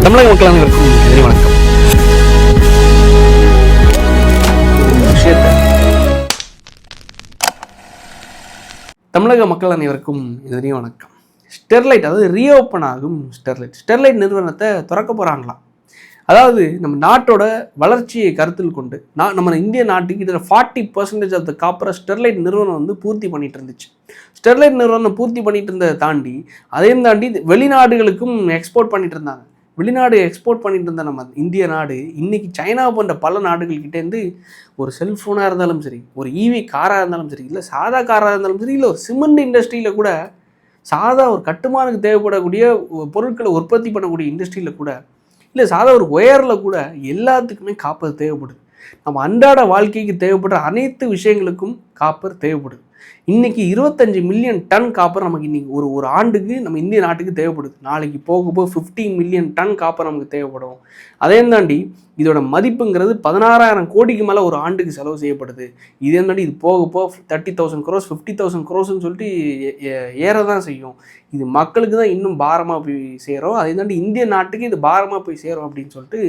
தமிழக மக்கள் அனைவருக்கும் நன்றி வணக்கம். விஷயத்தை தமிழக மக்கள் அனைவருக்கும் நன்றி வணக்கம். ஸ்டெர்லைட், அதாவது ரீஓப்பன் ஆகும் ஸ்டெர்லைட் நிறுவனத்தை திறக்க போகிறாங்களாம். அதாவது நம்ம நாட்டோட வளர்ச்சியை கருத்தில் கொண்டு நம்ம இந்திய நாட்டுக்கு இதில் 40% ஆஃப் த காப்பரை ஸ்டெர்லைட் நிறுவனம் வந்து பூர்த்தி பண்ணிட்டு இருந்துச்சு. ஸ்டெர்லைட் நிறுவனம் பூர்த்தி பண்ணிட்டு இருந்ததை தாண்டி அதையும் தாண்டி வெளிநாடுகளுக்கும் எக்ஸ்போர்ட் பண்ணிட்டு இருந்தாங்க. வெளிநாடு எக்ஸ்போர்ட் பண்ணிட்டு இருந்த நம்ம இந்திய நாடு இன்னைக்கு சைனா போன்ற பல நாடுகள்கிட்டேருந்து ஒரு செல்ஃபோனாக இருந்தாலும் சரி, ஒரு ஈவி காராக இருந்தாலும் சரி, இல்லை சாதா காராக இருந்தாலும் சரி, இல்லை ஒரு சிமெண்ட் இண்டஸ்ட்ரியில் கூட, சாதா ஒரு கட்டுமானுக்கு தேவைப்படக்கூடிய பொருட்களை உற்பத்தி பண்ணக்கூடிய இண்டஸ்ட்ரியில் கூட, இல்லை சாதா ஒரு ஒயரில் கூட எல்லாத்துக்குமே காப்பர் தேவைப்படுது. நம்ம அன்றாட வாழ்க்கைக்கு தேவைப்படுற அனைத்து விஷயங்களுக்கும் காப்பர் தேவைப்படுது. இன்றைக்கி 25 மில்லியன் டன் காப்பர் நமக்கு இன்றைக்கி ஒரு ஆண்டுக்கு நம்ம இந்திய நாட்டுக்கு தேவைப்படுது. நாளைக்கு போக 15 மில்லியன் டன் காப்பர் நமக்கு தேவைப்படும். அதையும் தாண்டி இதோட மதிப்புங்கிறது 16,000 கோடிக்கு மேலே ஒரு ஆண்டுக்கு செலவு செய்யப்படுது. இதே தாண்டி இது போக 30,000 crores 50,000 crores சொல்லிட்டு ஏற தான் செய்யும். இது மக்களுக்கு தான் இன்னும் பாரமாக போய் சேரும். அதே தாண்டி இந்திய நாட்டுக்கு இது பாரமாக போய் சேரும் அப்படின்னு சொல்லிட்டு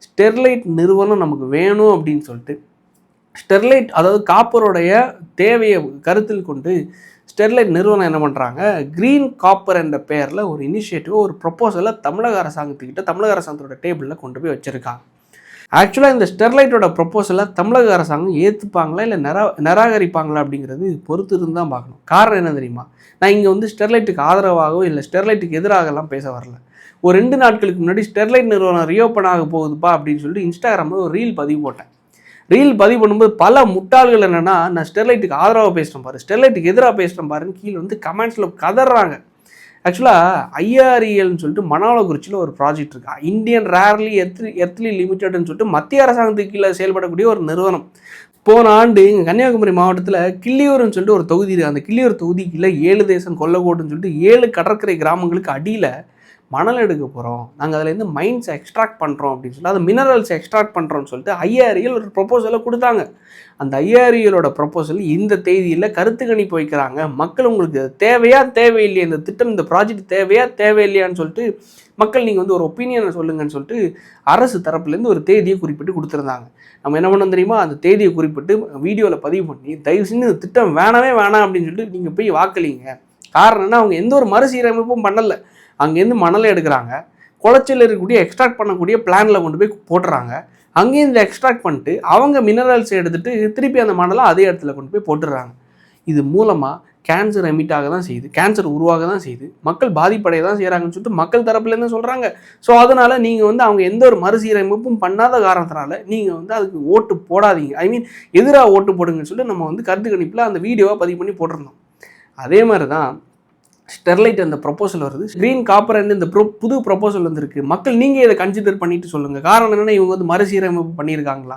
ஸ்டெர்லைட் நிறுவனம் நமக்கு வேணும் அப்படின்னு சொல்லிட்டு ஸ்டெர்லைட், அதாவது காப்பருடைய தேவையை கருத்தில் கொண்டு ஸ்டெர்லைட் நிறுவனம் என்ன பண்ணுறாங்க, க்ரீன் காப்பர் என்ற பெயரில் ஒரு இனிஷியேட்டிவ், ஒரு ப்ரொப்போசலை தமிழக அரசாங்கத்தோட டேபிளில் கொண்டு போய் வச்சுருக்காங்க. ஆக்சுவலாக இந்த ஸ்டெர்லைட்டோட ப்ரொப்போசலை தமிழக அரசாங்கம் ஏற்றுப்பாங்களா இல்லை நிராகரிப்பாங்களா அப்படிங்கிறது பொறுத்து இருந்து தான் பார்க்கணும். காரணம் என்ன தெரியுமா, நான் இங்கே வந்து ஸ்டெர்லைட்டுக்கு ஆதரவாகவோ இல்லை ஸ்டெர்லைட்டுக்கு எதிராகலாம் பேச வரல. ஒரு 2 நாட்களுக்கு முன்னாடி ஸ்டெர்லைட் நிறுவனம் ரீஓப்பன் ஆக போகுதுப்பா அப்படின்னு சொல்லிட்டு இன்ஸ்டாகிராமில் ஒரு ரீல் பதிவு போட்டேன். ரீல் பதிவு பண்ணும்போது பல முட்டாள்கள் என்னென்னா, நான் ஸ்டெர்லைட்டுக்கு ஆதரவாக பேசுகிறேன் பாரு, ஸ்டெர்லைட்டுக்கு எதிராக பேசுகிறேன் பாருன்னு கீழே வந்து கமெண்ட்ஸில் கதறாங்க. ஆக்சுவலாக ஐஆர்இஎல்னு சொல்லிட்டு மணாலகுறிச்சியில் ஒரு ப்ராஜெக்ட் இருக்குது. இந்தியன் ரேர்லி எர்த்லி லிமிடெட்னு சொல்லிட்டு மத்திய அரசாங்கத்துக்கு கீழே செயல்படக்கூடிய ஒரு நிறுவனம். போன ஆண்டு இங்கே கன்னியாகுமரி மாவட்டத்தில் கிள்ளியூர்னு சொல்லிட்டு ஒரு தொகுதி இருக்குது. அந்த கிள்ளியூர் தொகுதிக்குள்ளே 7 தேசம் கொல்லக்கோடுன்னு சொல்லிட்டு 7 கடற்கரை கிராமங்களுக்கு அடியில் மணல் எடுக்க போகிறோம், நாங்கள் அதிலேருந்து மைன்ஸை எக்ஸ்ட்ராக்ட் பண்ணுறோம் அப்படின்னு சொல்லி, அது மினரல்ஸை எக்ஸ்ட்ராக்ட் பண்ணுறோம்னு சொல்லிட்டு ஐஆர்இஎல் ஒரு ப்ரொப்போசலை கொடுத்தாங்க. அந்த ஐஆர்இஎலோட ப்ரொப்போசல் இந்த தேதியில் கருத்து கணிப்பு வைக்கிறாங்க. மக்கள் உங்களுக்கு தேவையா தேவையில்லையா, இந்த திட்டம் இந்த ப்ராஜெக்ட் தேவையா தேவையில்லையான்னு சொல்லிட்டு மக்கள் நீங்கள் வந்து ஒரு ஒப்பீனியனை சொல்லுங்கன்னு சொல்லிட்டு அரசு தரப்புலேருந்து ஒரு தேதியை குறிப்பிட்டு கொடுத்துருந்தாங்க. நம்ம என்ன பண்ணோம் தெரியுமா, அந்த தேதியை குறிப்பிட்டு வீடியோவில் பதிவு பண்ணி தயவு செஞ்சு இந்த திட்டம் வேணாம் அப்படின்னு சொல்லிட்டு நீங்கள் போய் வாக்களிங்க. காரணம்னா அவங்க எந்த ஒரு மறுசீரமைப்பும் பண்ணலை. அங்கேருந்து மணலை எடுக்கிறாங்க, குளச்சல் இருக்கக்கூடிய எக்ஸ்ட்ராக்ட் பண்ணக்கூடிய பிளானில் கொண்டு போய் போட்டுறாங்க. அங்கேயும் இந்த எக்ஸ்ட்ராக்ட் பண்ணிட்டு அவங்க மினரல்ஸ் எடுத்துகிட்டு திருப்பி அந்த மணலை அதே இடத்துல கொண்டு போய் போட்டுடுறாங்க. இது மூலமாக கேன்சர் எமிட்டாக தான் செய்யுது, கேன்சர் உருவாக தான் செய்யுது, மக்கள் பாதிப்படைய தான் செய்கிறாங்கன்னு சொல்லிட்டு மக்கள் தரப்புலேருந்து சொல்கிறாங்க. ஸோ அதனால் நீங்கள் வந்து அவங்க எந்த ஒரு மறுசீரமைப்பும் பண்ணாத காரணத்தினால நீங்கள் வந்து அதுக்கு ஓட்டு போடாதீங்க, எதிராக ஓட்டு போடுங்கன்னு சொல்லிட்டு நம்ம வந்து கருத்து கணிப்பில் அந்த வீடியோவை பதிவு பண்ணி போட்டிருந்தோம். அதே மாதிரி தான் ஸ்டெர்லைட் அந்த ப்ரொப்போசல் வருது, க்ரீன் காப்பர் இந்த புது ப்ரொப்போசல் வந்துருக்கு. மக்கள் நீங்கள் இதை கன்சிடர் பண்ணிட்டு சொல்லுங்கள். காரணம் என்னென்னா, இவங்க வந்து மறுசீரமைப்பு பண்ணியிருக்காங்களா,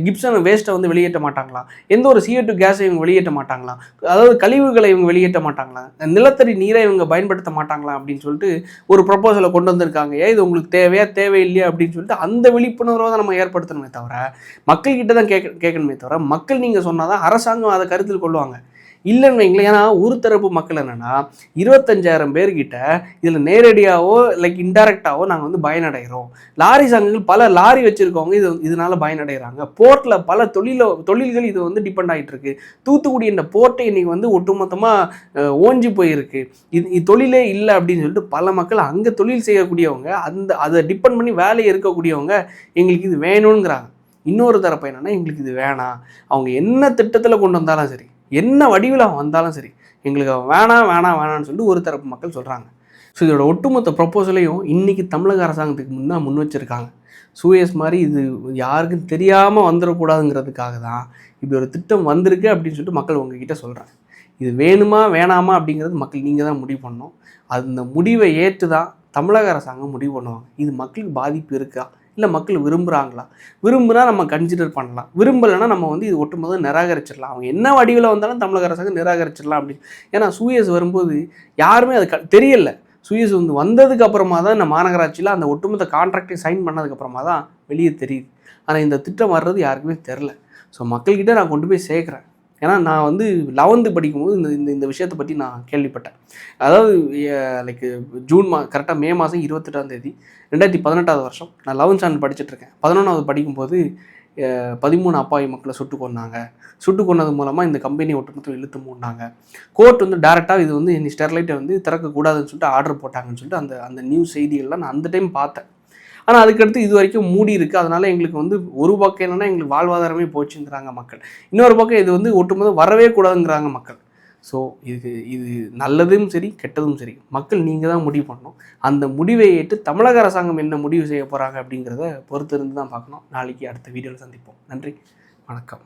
கிப்சன் வேஸ்ட்டை வந்து வெளியேற்ற மாட்டாங்களா, எந்த ஒரு CO2 கேஸை இவங்க வெளியேற்ற மாட்டாங்களா, அதாவது கழிவுகளை இவங்க வெளியேற்ற மாட்டாங்களா, நிலத்தடி நீரை இவங்க பயன்படுத்த மாட்டாங்களா அப்படின்னு சொல்லிட்டு ஒரு ப்ரொப்போசலை கொண்டு வந்திருக்காங்க. இது உங்களுக்கு தேவையா தேவையில்லையா அப்படின்னு சொல்லிட்டு அந்த விழிப்புணர்வை தான் நம்ம ஏற்படுத்தணுமே தவிர, மக்கள்கிட்ட தான் கேட்கணுமே தவிர, மக்கள் நீங்கள் சொன்னால் தான் அரசாங்கம் அதை கருத்தில் கொள்வாங்க. இல்லைன்னு வைங்களேன். ஏன்னா ஒரு தரப்பு மக்கள் என்னென்னா 25,000 பேர்கிட்ட இதில் நேரடியாகவோ லைக் இன்டைரக்டாகவோ நாங்கள் வந்து பயனடைகிறோம். லாரி சங்கங்கள் பல லாரி வச்சுருக்கவங்க இதனால் பயனடைகிறாங்க. போர்ட்டில் பல தொழில்கள் இது வந்து டிபெண்ட் ஆகிட்டு இருக்கு. தூத்துக்குடி என்ற போர்ட்டை இன்றைக்கி வந்து ஒட்டுமொத்தமாக ஓஞ்சி போயிருக்கு. இது தொழிலே இல்லை அப்படின்னு சொல்லிட்டு பல மக்கள் அங்கே தொழில் செய்யக்கூடியவங்க, அதை டிபெண்ட் பண்ணி வேலையை இருக்கக்கூடியவங்க எங்களுக்கு இது வேணுங்கிறாங்க. இன்னொரு தரப்பு என்னென்னா, எங்களுக்கு இது வேணாம், அவங்க என்ன திட்டத்தில் கொண்டு வந்தாலும் சரி, என்ன வடிவில் வந்தாலும் சரி, எங்களுக்கு வேணான்னு சொல்லிட்டு ஒரு தரப்பு மக்கள் சொல்கிறாங்க. ஸோ இதோட ஒட்டுமொத்த ப்ரொப்போசலையும் இன்றைக்கி தமிழக அரசாங்கத்துக்கு முன் வச்சுருக்காங்க. சூயஸ் மாதிரி இது யாருக்கும் தெரியாமல் வந்துடக்கூடாதுங்கிறதுக்காக தான் இப்படி ஒரு திட்டம் வந்திருக்கு அப்படின்னு சொல்லிட்டு மக்கள் உங்ககிட்ட சொல்கிறாங்க. இது வேணுமா வேணாமா அப்படிங்கிறது மக்கள் நீங்கள் தான் முடிவு பண்ணணும். அந்த முடிவை ஏற்று தான் தமிழக அரசாங்கம் முடிவு பண்ணுவாங்க. இது மக்களுக்கு பாதிப்பு இருக்கா, இல்லை மக்கள் விரும்புகிறாங்களா, விரும்புனா நம்ம கன்சிடர் பண்ணலாம், விரும்பலைன்னா நம்ம வந்து இது ஒட்டுமொத்த நிராகரிச்சிடலாம். அவங்க என்ன வடிவில் வந்தாலும் தமிழக அரசாங்கம் நிராகரிச்சிடலாம் அப்படின்னு. ஏன்னா சூயஸ் வரும்போது யாருமே அது தெரியலை. சூயஸ் வந்து வந்ததுக்கு அப்புறமா தான் இந்த மாநகராட்சியில் அந்த ஒட்டுமொத்த கான்ட்ராக்டை சைன் பண்ணதுக்கப்புறமா தான் வெளியே தெரியுது. ஆனால் இந்த திட்டம் வர்றது யாருக்குமே தெரில. ஸோ மக்கள்கிட்ட நான் கொண்டு போய் சேர்க்குறேன். ஏன்னா நான் வந்து 11th படிக்கும்போது இந்த இந்த இந்த விஷயத்தை பற்றி நான் கேள்விப்பட்டேன். அதாவது லைக் கரெக்டாக மே மாதம் 28ஆம் தேதி 2018 வருஷம் நான் 11th ஸ்டாண்டர்ட் படிச்சுட்ருக்கேன். 11வது படிக்கும்போது 13 அப்பாவி மக்களை சுட்டு கொன்னாங்க. சுட்டு கொன்னது மூலமாக இந்த கம்பெனியை ஒட்டுமொத்தம் இழுத்து மூடினாங்க. கோர்ட் வந்து டேரெக்டாக இது வந்து ஸ்டெர்லைட்டை வந்து திறக்கக்கூடாதுன்னு சொல்லிட்டு ஆர்டர் போட்டாங்கன்னு சொல்லிட்டு அந்த அந்த நியூஸ் செய்திகள்லாம் நான் அந்த டைம் பார்த்தேன். ஆனால் அதுக்கடுத்து இது வரைக்கும் மூடி இருக்குது. அதனால் எங்களுக்கு வந்து ஒரு பக்கம் என்னென்னா எங்களுக்கு வாழ்வாதாரமே போச்சுங்கிறாங்க மக்கள். இன்னொரு பக்கம் இது வந்து ஒட்டுமொத்தம் வரவே கூடாதுங்கிறாங்க மக்கள். ஸோ இது நல்லதும் சரி கெட்டதும் சரி மக்கள் நீங்கள் தான் முடிவு பண்ணணும். அந்த முடிவை ஏற்று தமிழக அரசாங்கம் என்ன முடிவு செய்ய போகிறாங்க அப்படிங்கிறத பொறுத்து இருந்து தான் பார்க்கணும். நாளைக்கு அடுத்த வீடியோவில் சந்திப்போம். நன்றி, வணக்கம்.